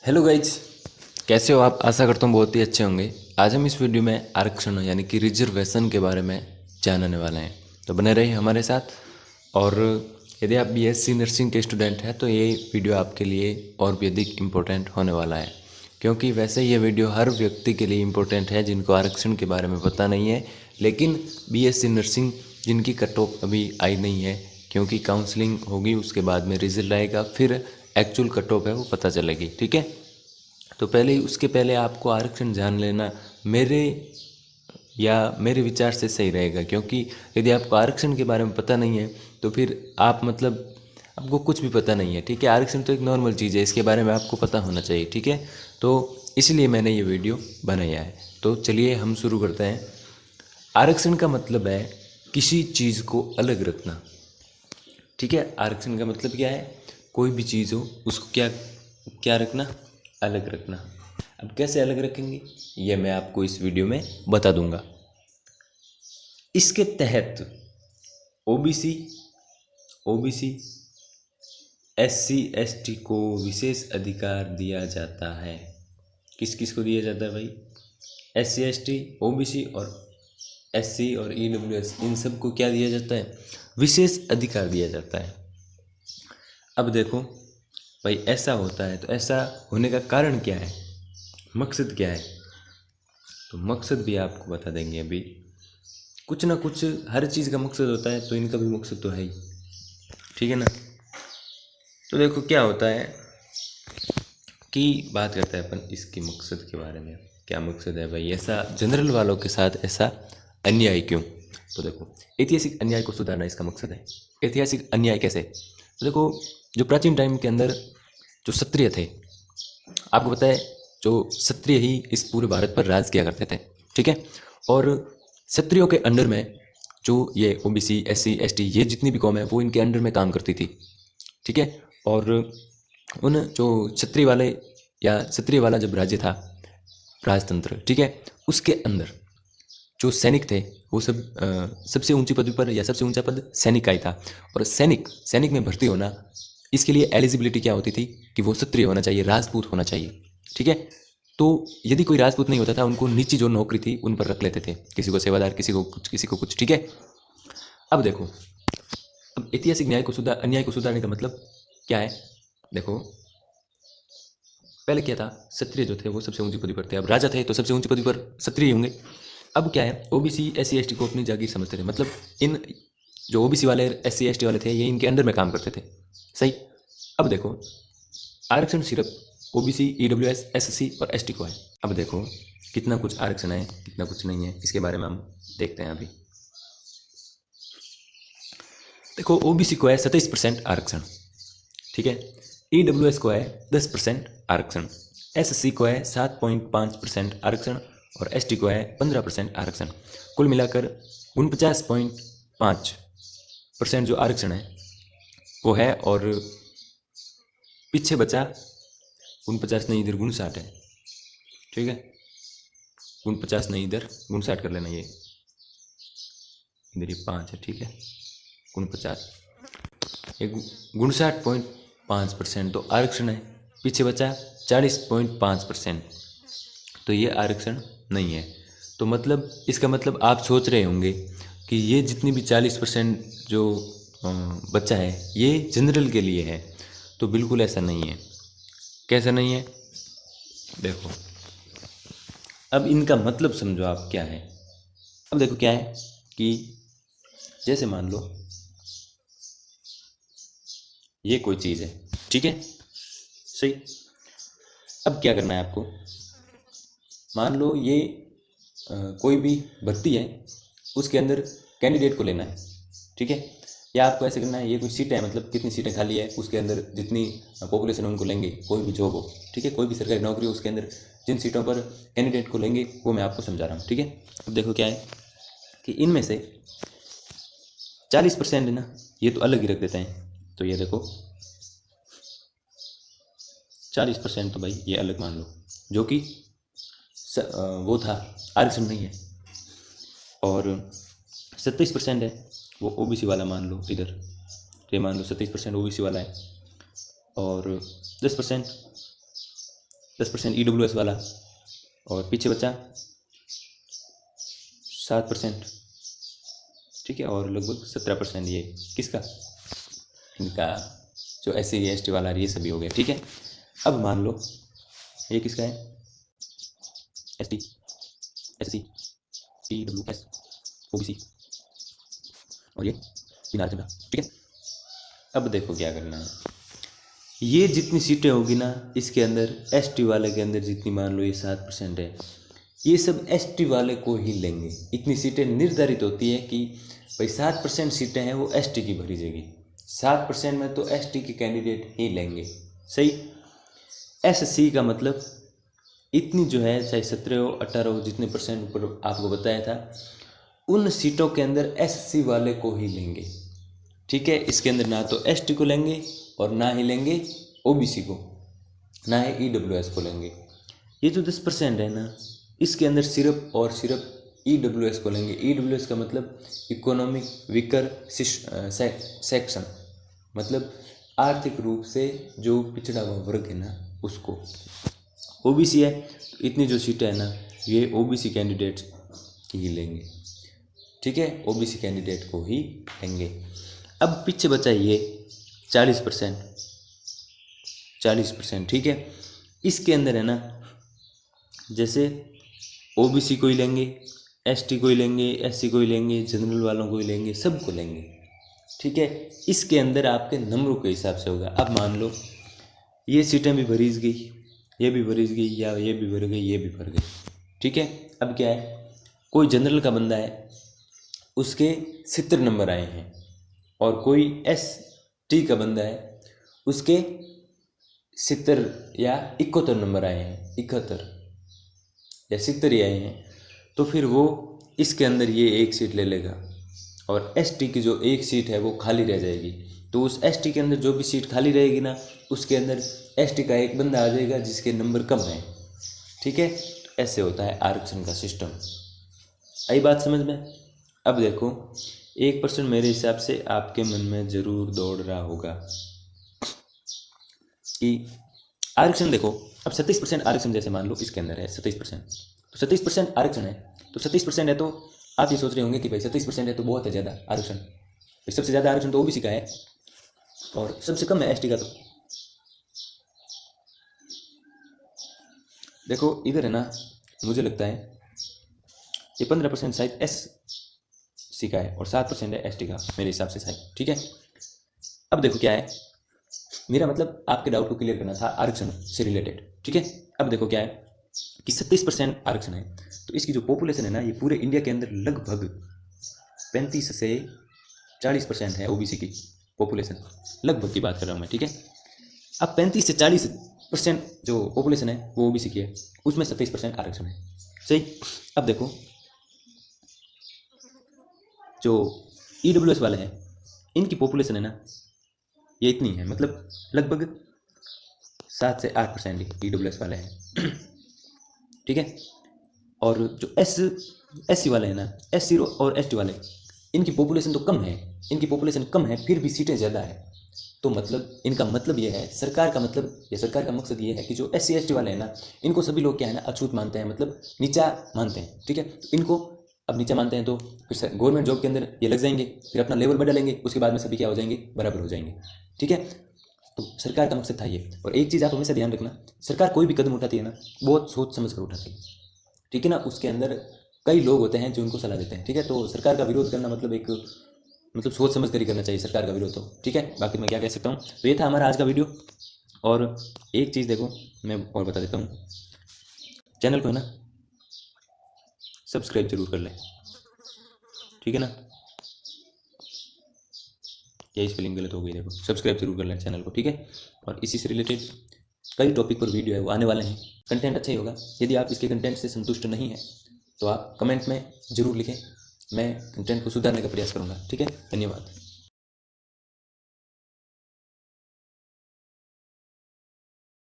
Hello guys, कैसे हो आप। आशा करता हूँ बहुत ही अच्छे होंगे। आज हम इस वीडियो में आरक्षण यानी कि रिजर्वेशन के बारे में जानने वाले हैं, तो बने रहिए हमारे साथ। और यदि आप बीएससी नर्सिंग के स्टूडेंट हैं तो ये वीडियो आपके लिए और भी अधिक इम्पोर्टेंट होने वाला है, क्योंकि वैसे ये वीडियो हर व्यक्ति के लिए इम्पोर्टेंट है जिनको आरक्षण के बारे में पता नहीं है। लेकिन बीएससी नर्सिंग जिनकी कट ऑफ अभी आई नहीं है, क्योंकि काउंसलिंग होगी उसके बाद में रिजल्ट आएगा, फिर एक्चुअल कट ऑफ है वो पता चलेगी। ठीक है, तो पहले उसके पहले आपको आरक्षण जान लेना मेरे विचार से सही रहेगा, क्योंकि यदि आपको आरक्षण के बारे में पता नहीं है तो फिर आप मतलब आपको कुछ भी पता नहीं है। ठीक है, आरक्षण तो एक नॉर्मल चीज़ है, इसके बारे में आपको पता होना चाहिए। ठीक है, तो इसलिए मैंने ये वीडियो बनाया है। तो चलिए हम शुरू करते हैं। आरक्षण का मतलब है किसी चीज़ को अलग रखना। ठीक है, आरक्षण का मतलब क्या है? कोई भी चीज़ हो उसको क्या क्या रखना, अलग रखना। अब कैसे अलग रखेंगे ये मैं आपको इस वीडियो में बता दूंगा। इसके तहत ओबीसी ओबीसी एससी एसटी को विशेष अधिकार दिया जाता है। किस किस को दिया जाता है भाई? एससी एसटी ओबीसी और एससी और ईडब्ल्यूएस, इन सब को क्या दिया जाता है? विशेष अधिकार दिया जाता है। अब देखो भाई, ऐसा होता है तो ऐसा होने का कारण क्या है, मकसद क्या है? तो मकसद भी आपको बता देंगे अभी। कुछ ना कुछ हर चीज़ का मकसद होता है, तो इनका भी मकसद तो है ही। ठीक है ना। तो देखो क्या होता है कि बात करते हैं अपन इसके मकसद के बारे में। क्या मकसद है भाई, ऐसा जनरल वालों के साथ ऐसा अन्याय क्यों? तो देखो, ऐतिहासिक अन्याय को सुधारना इसका मकसद है। ऐतिहासिक अन्याय कैसे? तो देखो, जो प्राचीन टाइम के अंदर जो क्षत्रिय थे, आपको पता है जो क्षत्रिय ही इस पूरे भारत पर राज किया करते थे। ठीक है, और क्षत्रियों के अंडर में जो ये ओबीसी एससी एसटी ये जितनी भी कौम है वो इनके अंडर में काम करती थी। ठीक है, और उन जो क्षत्रिय वाले या क्षत्रिय वाला जब राज्य था, राजतंत्र, ठीक है, उसके अंदर जो सैनिक थे वो सब सबसे ऊंची पदवी पर या सबसे ऊंचा पद सैनिक का ही था। और सैनिक सैनिक में भर्ती होना, इसके लिए एलिजिबिलिटी क्या होती थी कि वो क्षत्रिय होना चाहिए, राजपूत होना चाहिए। ठीक है, तो यदि कोई राजपूत नहीं होता था उनको नीची जो नौकरी थी उन पर रख लेते थे, किसी को सेवादार, किसी को कुछ, किसी को कुछ। ठीक है, अब देखो, अब ऐतिहासिक अन्याय को सुधारने का मतलब क्या है? देखो, पहले क्या था, क्षत्रिय जो थे वो सबसे ऊंची पदवी पर थे। अब राजा थे तो सबसे ऊंची पदवी पर क्षत्रिय होंगे। अब क्या है, ओबीसी एससी एसटी को अपनी जागीर समझते थे, मतलब इन जो ओबीसी वाले एससी एसटी वाले थे ये इनके अंडर में काम करते थे। सही। अब देखो, आरक्षण सिर्फ ओबीसी ईडब्ल्यूएस एससी और एसटी को है। अब देखो कितना कुछ आरक्षण है, कितना कुछ नहीं है, इसके बारे में हम देखते हैं अभी। देखो, ओबीसी को है 27% आरक्षण। ठीक है, ईडब्ल्यूएस को है 10% आरक्षण, एससी को है 7.5% आरक्षण और एसटी को है 15% आरक्षण। कुल मिलाकर 49.5% जो आरक्षण है वो है। और पीछे बचा 49 नहीं, इधर 59 है। ठीक है, 49 नहीं, इधर 59 कर लेना, ये इधर ये 5 है। ठीक है, 49, ये 59.5% तो आरक्षण है। पीछे बचा 40.5%, तो ये आरक्षण नहीं है। तो मतलब इसका मतलब आप सोच रहे होंगे कि ये जितनी भी 40% जो बचा है ये जनरल के लिए है, तो बिल्कुल ऐसा नहीं है। कैसा नहीं है? देखो, अब इनका मतलब समझो आप क्या है। अब देखो क्या है कि जैसे मान लो ये कोई चीज़ है, ठीक है, सही। अब क्या करना है आपको, मान लो ये कोई भी भर्ती है, उसके अंदर कैंडिडेट को लेना है। ठीक है, या आपको ऐसे करना है, ये कुछ सीटें हैं, मतलब कितनी सीटें खाली है उसके अंदर जितनी पॉपुलेशन है उनको लेंगे, कोई भी जॉब हो। ठीक है, कोई भी सरकारी नौकरी हो उसके अंदर जिन सीटों पर कैंडिडेट को लेंगे वो मैं आपको समझा रहा हूँ। ठीक है, अब देखो क्या है कि इनमें से 40% है ना, ये तो अलग ही रख देते हैं। तो ये देखो 40% तो भाई ये अलग मान लो, जो कि वो था, आरक्षण नहीं है। और 27% है वो ओबीसी वाला मान लो इधर, तो ये मान लो 27% ओबीसी वाला है। और 10% 10% EWS वाला, और पीछे बचा 7%, ठीक है, और लगभग 17% ये किसका, इनका जो SC ST वाला ये सभी हो गया, ठीक है। अब मान लो ये किसका है, ST SC EWS OBC और ये बिना, ठीक है। अब देखो क्या करना है, ये जितनी सीटें होगी ना इसके अंदर, ST वाले के अंदर जितनी, मान लो ये 7% है, ये सब ST वाले को ही लेंगे। इतनी सीटें निर्धारित होती है कि भाई 7% सीटें हैं वो ST की भरी जाएगी, 7% में तो ST के कैंडिडेट ही लेंगे, सही। SC का मतलब इतनी जो है, चाहे 17 हो 18 हो, जितने परसेंट ऊपर आपको बताया था, उन सीटों के अंदर SC वाले को ही लेंगे, ठीक है। इसके अंदर ना तो ST को लेंगे और ना ही लेंगे OBC को, ना ही EWS को लेंगे। ये जो 10% है ना, इसके अंदर सिर्फ और सिर्फ EWS को लेंगे। EWS का मतलब इकोनॉमिक वीकर सेक्शन, मतलब आर्थिक रूप से जो पिछड़ा हुआ वर्ग है ना उसको। OBC है तो इतनी जो सीटें है ना ये OBC कैंडिडेट ही लेंगे, ठीक है, OBC कैंडिडेट को ही लेंगे। अब पीछे बचा ये 40%, ठीक है। इसके अंदर है ना, जैसे OBC को ही लेंगे, ST को ही लेंगे, SC को ही लेंगे, जनरल वालों को ही लेंगे, सबको लेंगे, ठीक है। इसके अंदर आपके नंबरों के हिसाब से होगा। अब मान लो ये सीटें भी भरी गई, ये भी भरी गई, या ये भी भर गई, ये भी भर गई, ठीक है। अब क्या है, कोई जनरल का बंदा है उसके 70 नंबर आए हैं, और कोई ST का बंदा है उसके 70 या 71 नंबर आए हैं, 71 या 70 ही आए हैं, तो फिर वो इसके अंदर ये एक सीट ले लेगा, और ST की जो एक सीट है वो खाली रह जाएगी। तो उस ST के अंदर जो भी सीट खाली रहेगी ना, उसके अंदर ST का एक बंदा आ जाएगा जिसके नंबर कम है, ठीक है। ऐसे होता है आरक्षण का सिस्टम। आई बात समझ में। अब देखो 1% मेरे हिसाब से आपके मन में ज़रूर दौड़ रहा होगा कि आरक्षण देखो, अब 37% आरक्षण जैसे मान लो इसके अंदर है 27%, तो 37% आरक्षण है, तो 37% है, तो आप ये सोच रहे होंगे कि भाई 37% है तो बहुत है ज़्यादा आरक्षण, सबसे ज़्यादा आरक्षण तो OBC का है और सबसे कम है ST का। तो देखो इधर है ना, मुझे लगता है ये 15% शायद SC का है और 7% है ST का, मेरे हिसाब से शायद, ठीक है। अब देखो क्या है, मेरा मतलब आपके डाउट को क्लियर करना था आरक्षण से रिलेटेड, ठीक है। अब देखो क्या है कि 37% आरक्षण है, तो इसकी जो पॉपुलेशन है ना, ये पूरे इंडिया के अंदर लगभग 35 से 40% है OBC की पॉपुलेशन, लगभग की बात कर रहा हूँ मैं, ठीक है। अब 35 से 40% जो पॉपुलेशन है वो OBC की है, उसमें 27% आरक्षण है, सही। अब देखो जो EWS वाले हैं इनकी पॉपुलेशन है ना, ये इतनी है, मतलब लगभग 7 से 8% ही EWS वाले हैं, ठीक है। और जो SC वाले हैं ना, SC और ST वाले, इनकी पॉपुलेशन तो कम है, इनकी पॉपुलेशन कम है, फिर भी सीटें ज़्यादा है। तो मतलब इनका मतलब ये है, सरकार का मतलब या सरकार का मकसद ये है कि जो SC ST वाले हैं ना, इनको सभी लोग क्या है ना अछूत मानते हैं, मतलब नीचा मानते हैं, ठीक है। तो इनको अब नीचा मानते हैं तो फिर गवर्नमेंट जॉब के अंदर ये लग जाएंगे, फिर अपना लेवल बढ़ा लेंगे, उसके बाद में सभी क्या हो जाएंगे, बराबर हो जाएंगे, ठीक है। तो सरकार का मकसद था ये। और एक चीज़ आप हमेशा ध्यान रखना, सरकार कोई भी कदम उठाती है ना बहुत सोच समझ कर उठाती है, ठीक है ना। उसके अंदर कई लोग होते हैं जो उनको सलाह देते हैं, ठीक है। तो सरकार का विरोध करना मतलब सोच समझ कर ही करना चाहिए सरकार का विरोध, तो ठीक है। बाकी मैं क्या कह सकता हूँ, तो ये था हमारा आज का वीडियो। और एक चीज़ देखो मैं और बता देता हूँ, चैनल को है ना सब्सक्राइब जरूर कर लें, ठीक है ना। यही स्पेलिंग गलत हो गई, देखो सब्सक्राइब जरूर कर लें चैनल को, ठीक है। और इसी से रिलेटेड कई टॉपिक पर वीडियो है वो आने वाले हैं, कंटेंट अच्छा ही होगा। यदि आप इसके कंटेंट से संतुष्ट नहीं हैं तो आप कमेंट में ज़रूर लिखें, मैं कंटेंट को सुधारने का प्रयास करूँगा, ठीक है। धन्यवाद।